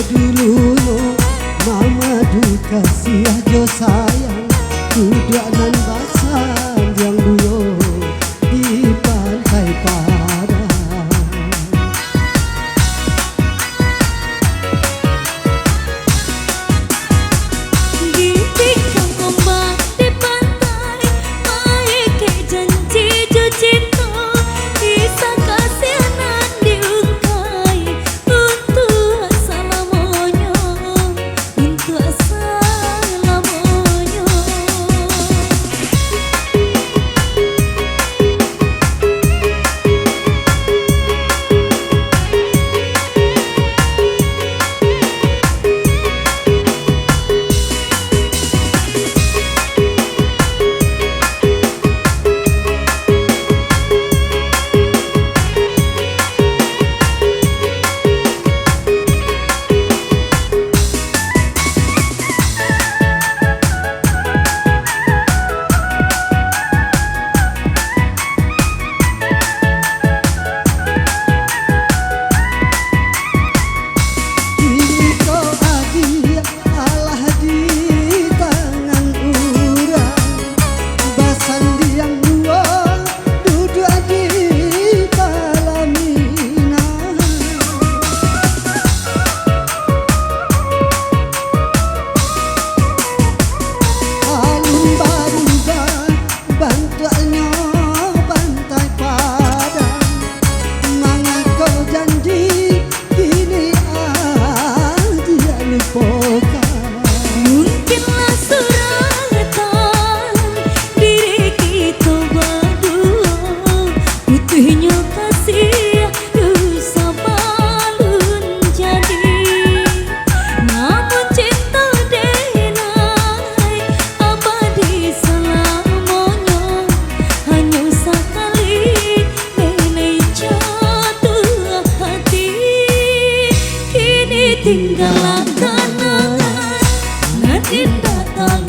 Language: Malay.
dulu mama duka sia jo sayang kuda nan basan yang dulu di pantai Padang. Giting ombak di pantai, main ke janji jo cinta, kisah kasih nan diungkai untuk asa lamanya, untuk asa lamanya. Mungkinlah suratan diri kita berdua, putihnya kasih dosa balun jadi. Namun cinta denai abadi selamanya, hanya sekali menai jatuh hati. Kini tinggallah kenangan indah tak